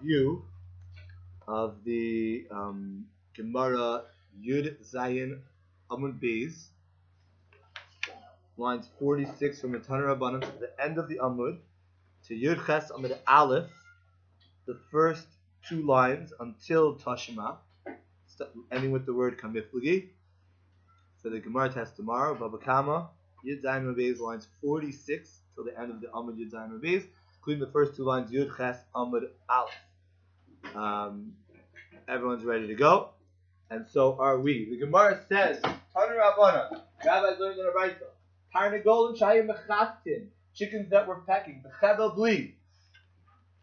View of the Gemara Yud Zayin Amud Beis, lines 46 from the Tanur Rabbanan to the end of the Amud, to Yud Ches Amud Aleph, the first two lines until Tashima, ending with the word Kamiflagi. So the Gemara test tomorrow, Baba Kama, Yud Zayin Amud Beis, lines 46 till the end of the Amud Yud Zayin Amud Beis, including the first two lines Yud Ches Amud Aleph. Everyone's ready to go, and so are we. The Gemara says, Tanur Rabbanan, Rabbis learned in a Raita, Tarnagol and Shayim Mechastin, chickens that were pecking, the Chevel Bli,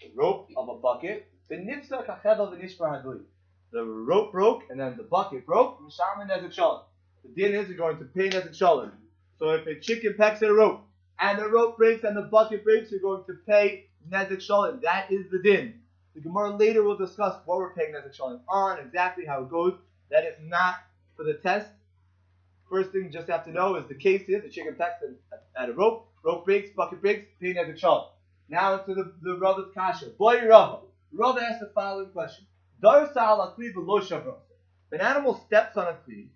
the rope of a bucket, the Nipsa Kachevel V'Nishbar Hadli. The rope broke, and then the bucket broke, Mishaman Nezek Shalom. The din is you're going to pay Nezek Shalom. So if a chicken pecks at a rope, and the rope breaks and the bucket breaks, you're going to pay Nezek Shalom. That is the din. The Gemara later will discuss what we're paying Nezek Shalom on, exactly how it goes. That is not for the test. First thing you just have to know is the case is the chicken pecks at a rope breaks, bucket breaks, pay Nezek Shalom. Now into the Rava's kasha. Boy Rava. Rava asks the following question. If an animal steps on a kli,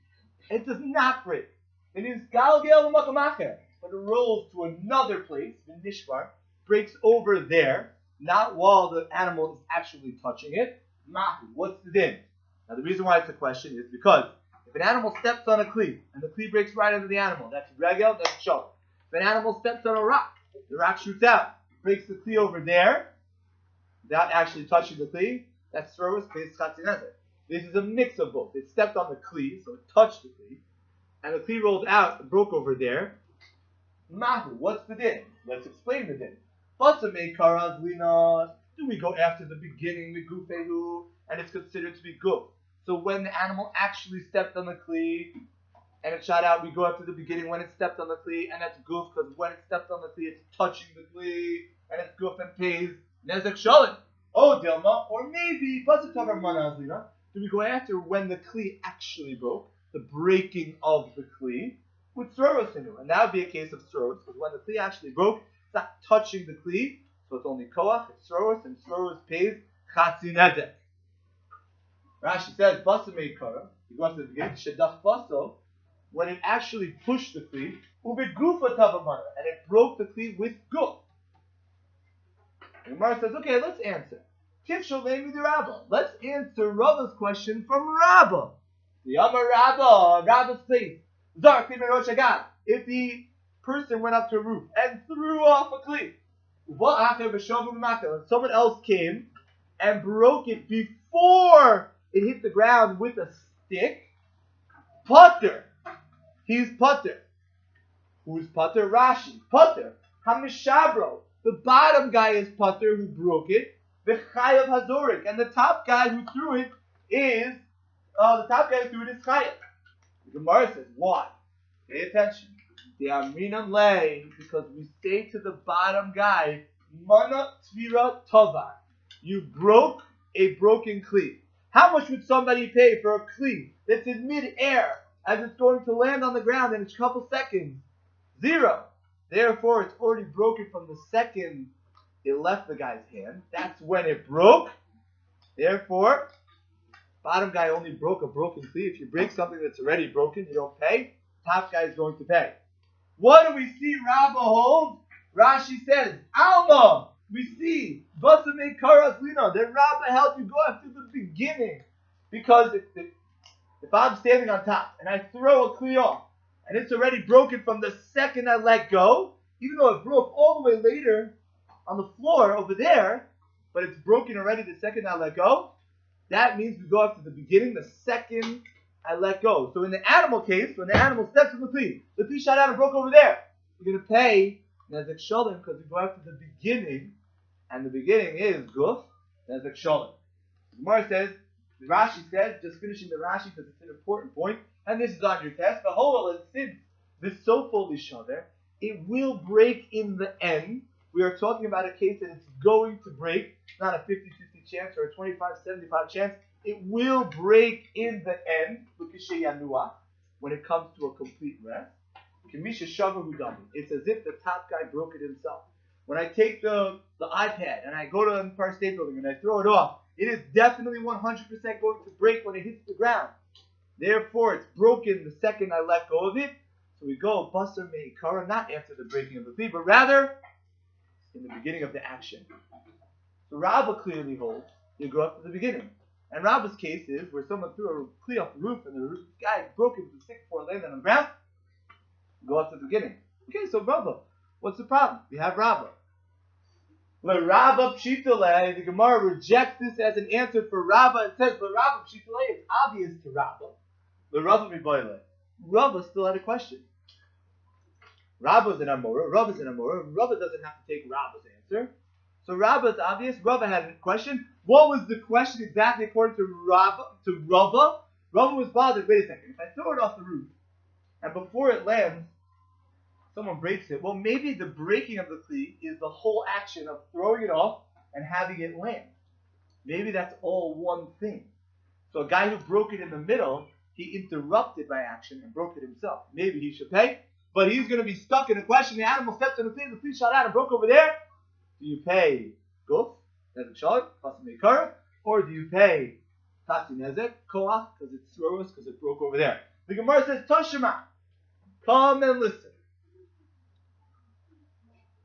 it does not break. It is galgel makamacher, but it rolls to another place, the nishbar, breaks over there, not while the animal is actually touching it. Mahu, what's the din? Now the reason why it's a question is because if an animal steps on a kli and the kli breaks right under the animal, that's regel, that's shalom. If an animal steps on a rock, the rock shoots out, breaks the kli over there, without actually touching the kli, that's throwers, pays chatzinezer. This is a mix of both. It stepped on the kli, so it touched the kli, and the kli rolled out and broke over there. Mahu, what's the din? Let's explain the din. Do we go after the beginning, the gufehu, and it's considered to be guf? So when the animal actually stepped on the kli and it shot out, we go after the beginning when it stepped on the kli, and that's guf, because when it stepped on the kli, it's touching the kli, and it's guf and pays nezek shalom. Oh, Dilma, or maybe do we go after when the kli actually broke, the breaking of the kli, with sroros inu, and that would be a case of sroros, because when the kli actually broke, it's not touching the kli, so it's only koach, it's sroros, and sroros pays chatzinezek. Rashi says, basa meikara, he goes to the beginning, shedach baso, when it actually pushed the kli, ubegufa tavamana, and it broke the kli with guf. And Gemara says, okay, let's answer. Let's answer Rava's question from Rabba. The Amar Rabba, Rabba's place. If the person went up to a roof and threw off a kli, and someone else came and broke it before it hit the ground with a stick, putter. He's putter. Who's putter? Rashi. Putter. Hamishabro. The bottom guy is putter who broke it. The chayav hazorik, and the top guy who threw it is chayav. The Gemara says, why? Pay attention. The Amrinam lay, because we say to the bottom guy, Mana tvira tova. You broke a broken kli. How much would somebody pay for a kli that's in mid-air as it's going to land on the ground in a couple seconds? 0. Therefore, it's already broken from the second it left the guy's hand. That's when it broke. Therefore, bottom guy only broke a broken kli. If you break something that's already broken, you don't pay. Top guy is going to pay. What do we see Rabba hold? Rashi says, Alma, we see, Basame Karas Lina, that Rabba held you go after the beginning. Because if I'm standing on top and I throw a kli off, and it's already broken from the second I let go, even though it broke all the way later on the floor over there, but it's broken already the second I let go, that means we go after the beginning the second I let go. So in the animal case, when the animal steps in the kli shot out and broke over there, you're going to pay nezek shalom because we go after the beginning, and the beginning is guf, nezek shalom. Gemara says, Rashi says, just finishing the Rashi because it's an important point, and this is on your test, the whole and since this so fully shaver, it will break in the end. We are talking about a case that it's going to break, not a 50-50 chance or a 25-75 chance. It will break in the end, when it comes to a complete rest. It's as if the top guy broke it himself. when I take the iPad and I go to the Empire State Building and I throw it off, it is definitely 100% going to break when it hits the ground. Therefore, it's broken the second I let go of it. So we go basar meikara, not after the breaking of the kli, but rather in the beginning of the action. So Rabbah clearly holds you go up to the beginning. And Rabbah's case is where someone threw a kli off the roof and the guy broke into the stick before it landed on the ground. Go up to the beginning. Okay, so Rabbah, what's the problem? We have Rabbah. Le Rabbah Pshitale, the Gemara rejects this as an answer for Rabbah and says, Le Rabbah Pshitale, it's obvious to Rabbah. Le Rabbah Miboile. Rabbah still had a question. Rabbah's an Amora, Rabbah's an Amora. Rabbah doesn't have to take Rabbah's answer. So Rabbah is obvious. Rabbah had a question. What was the question exactly according to Rabbah? Rabbah was bothered. Wait a second. If I throw it off the roof and before it lands, someone breaks it. Well, maybe the breaking of the kli is the whole action of throwing it off and having it land. Maybe that's all one thing. So a guy who broke it in the middle, he interrupted by action and broke it himself. Maybe he should pay, but he's going to be stuck in a question. The animal steps on the kli shot out and broke over there. Do you pay guf, nezek shalom, basar meikara, or do you pay tatzi nezek, koach, because it's throws, because it broke over there? The Gemara says, Tashima, come and listen.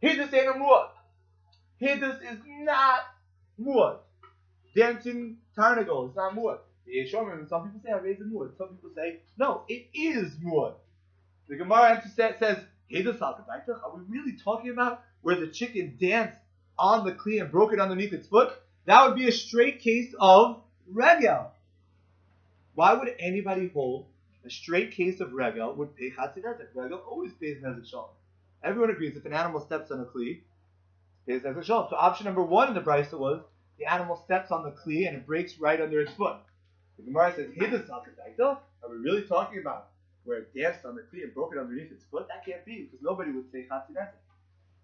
Hidus ain't a muad. Hidus is not muad. Dancing tarnagol is not muad. Some people say I raise a muad. Some people say no, it is muad. The Gemara answer says, Hidus al-Kadaitach. Are we really talking about where the chicken danced on the kli and broke it underneath its foot? That would be a straight case of regel. Why would anybody hold a straight case of regel would pay chatzi nezek? Regel always pays nezek shalom. Everyone agrees if an animal steps on a kli, it pays nezek shalom. So option number one in the brisa was the animal steps on the kli and it breaks right under its foot. The Gemara says, Hidus al-Kadaitach. Are we really talking about where it danced on the kli and broke it underneath its foot? That can't be, because nobody would say chatzi nezek.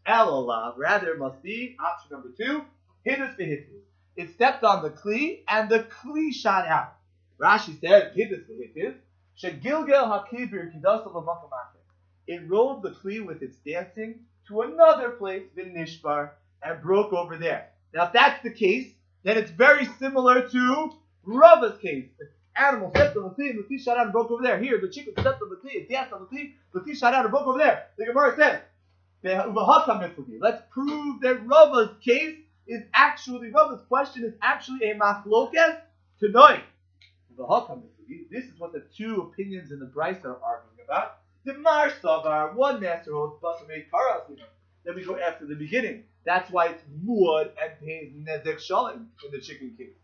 Elolav, rather it must be option number two, Hidus v'hitus. It stepped on the kli and the kli shot out. Rashi said, Hidus v'hitus, shegilgel hakibir kidasav l'makom acher. It rolled the kli with its dancing to another place, v'nishbar, and broke over there. Now if that's the case, then it's very similar to Rava's case. The animal stepped on the kli and the kli shot out and broke over there. Here, the chicken stepped on the kli, it danced on the kli shot out and broke over there. The Gemara said, let's prove that Rava's case is actually, Rava's question is actually a machlokas to noi. This is what the two opinions in the brisa are arguing about. The Mar Savar, one master holds basar meikara. Then we go after the beginning. That's why it's muad and pays nezek shalom in the chicken case.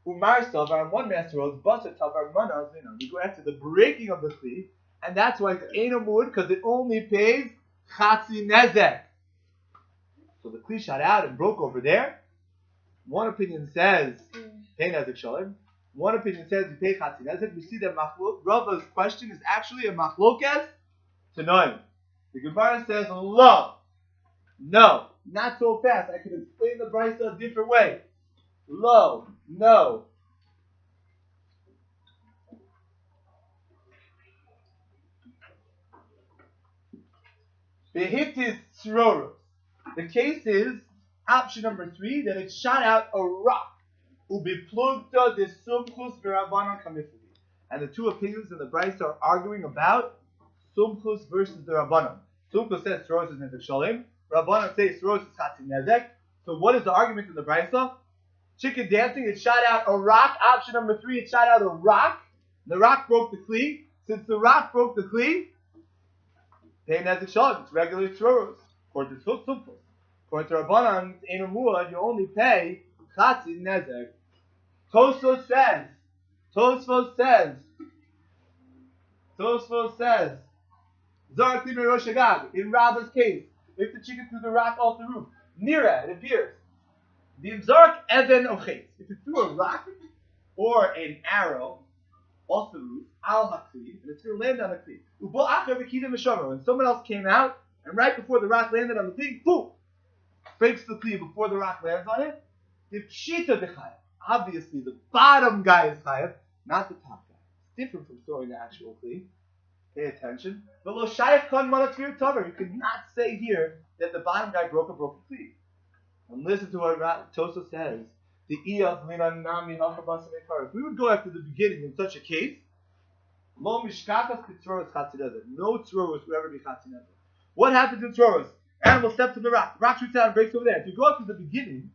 Umar Savar, one master holds basar tavar mana. We go after the breaking of the kli, and that's why it's ein muad, because it only pays chatzi nezek. So the kli shot out and broke over there. One opinion says pay nezek shalom. One opinion says you pay chatzi nezek. We see that Rava's question is actually a machlokas tanoim. The Gemara says no, not so fast. I can explain the brisa a different way. No. Behitis tzroros. The case is option number 3, that it shot out a rock. Ubiplugta de sumchus v'rabbanan kamifli. And the two opinions in the brisa are arguing about sumchus versus the rabbanan. Sumchus says tzroros is nezek shalom. Rabbanan says tzroros is chatzi nezek. So what is the argument in the brisa? Chicken dancing, it shot out a rock. Option number 3, it shot out a rock. The rock broke the kli. Since the rock broke the kli, pay nezek shalom. It's regular tzroros. According to sumchus. According to Rabbanan, ein muad, you only pay chatzi nezek. Tosfos says, Zarkli merosh hagag. In Rabba's case, if the chicken threw the rock off the roof, nira, it appears. The zark even ochet. If it threw a rock or an arrow off the roof, al hakli, and it's going to land on the kli. Ubo acher v'kidem v'shomer. When someone else came out, and right before the rock landed on the kli, boom, breaks the kli before the rock lands on it. The pshita dechayv. Obviously, the bottom guy is chayav, not the top guy. It's different from throwing the actual kli. Pay attention. But lo shayach kon mana tfir taver. You could not say here that the bottom guy broke a broken kli. And listen to what Tosa says. The iyaf nami if we would go after the beginning in such a case, lo mishkakas k'tzoros chatzinezer. No tzoros will ever be chatzinezer. What happens in tzoros? Animal steps on the rock. The rock shoots out and breaks over there. If you go after the beginning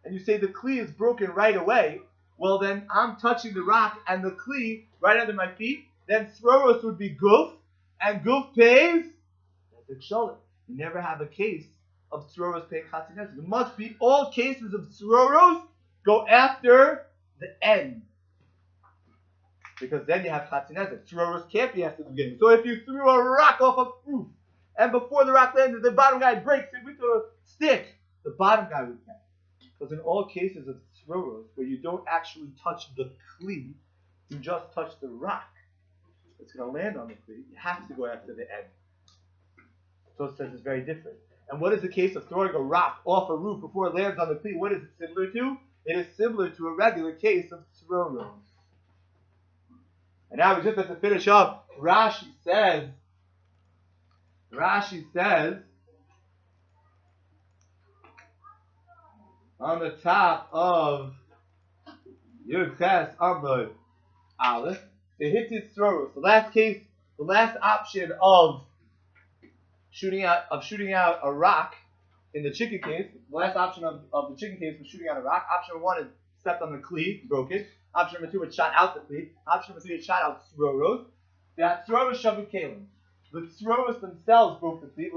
and you say the kli is broken right away, well then I'm touching the rock and the kli right under my feet. Then tzoros would be guf, and guf pays. That's a ksholim. You never have a case of tzoros paying chatzinezer. It must be all cases of tzoros go after the end. Because then you have chatzinezer. Tzoros can't be after the beginning. So if you threw a rock off a roof, and before the rock landed, the bottom guy breaks it with a stick, the bottom guy would catch. Because in all cases of tzoros, where you don't actually touch the kli, you just touch the rock. It's going to land on the kli. You have to go after the end. So it says it's very different. And what is the case of throwing a rock off a roof before it lands on the kli? What is it similar to? It is similar to a regular case of tzoros. And now we just have to finish up. Rashi says, on the top of Yud Ches Amud Aleph, the Hittit tzoros. The last case, the last option of shooting out a rock in the chicken case. The last option of the chicken case was shooting out a rock. Option number 1 is stepped on the kli, broke it. Option number 2 is shot out the kli. Option number 3 is shot out tzoros. The tzoros shavu kalim. The tzoros themselves broke the kli.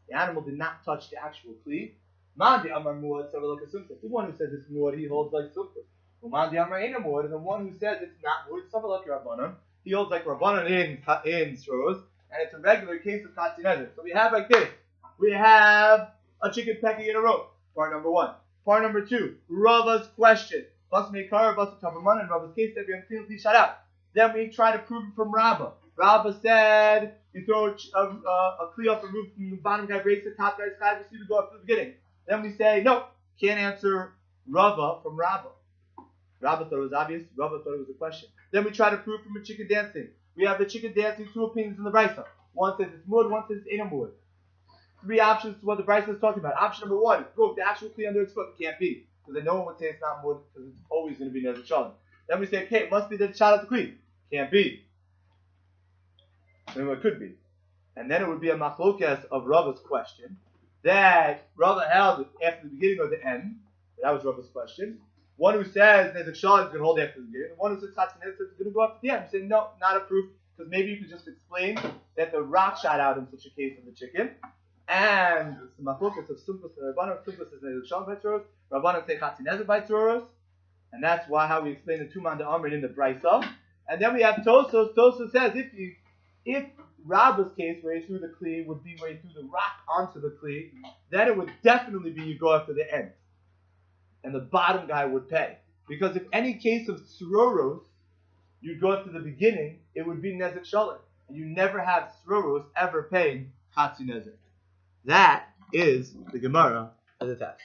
The animal did not touch the actual kli. Mandi amar muad savalok asumta. The one who says it's muad, he holds like sumta. Mandi amar ena muad, and the one who says it's not muad savalok rabbanon, he holds like rabbanon in tzoros, and it's a regular case of chatzinezer. So we have like this. We have a chicken pecking in a rope. Part number 1. Part number 2. Rava's question. Bas meikar, bas taberman, and Rava's case that we until shut out. Then we try to prove it from Rabbah. Rabbah said you throw a kli off the roof, and the bottom guy breaks the top guy's sky. We see to go up to the beginning. Then we say no, can't answer Rava from Rabbah. Rabbah thought it was obvious. Rabbah thought it was a question. Then we try to prove from a chicken dancing. We have the chicken dancing, 2 opinions in the brisa. One says it's mud, one says it's ain't mud. 3 options to what the brisa is talking about. Option number 1, broke the actual kli under its foot. It can't be. Because then no one would say it's not mud, because it's always going to be nezer shalom. Then we say, okay, it must be that it shot out the kli. Can't be. Then it could be. And then it would be a machlokes of Rava's question, that Rava held after the beginning or the end. That was Rava's question. One who says nezer shalom is going to hold after the beginning. And one who says chatzinezer is going to go after the end. We say, no, not a proof. Because maybe you could just explain that the rock shot out in such a case of the chicken. And it's the machlokes of Sumpas and Rabbanan. Sumpas is nezer shalom by tzoros. Rabbanan say chatzinezer by tzoros. And that's how we explain the Tuman de Amrin in the brisa. And then we have Tosos. Tosos says if Rabba's case where he threw the kli would be where he threw the rock onto the kli, then it would definitely be you go after the end. And the bottom guy would pay. Because if any case of tzoros, you go after the beginning, it would be nezer shalom. And you never have tzoros ever paying chatzinezer. That is the Gemara of the test.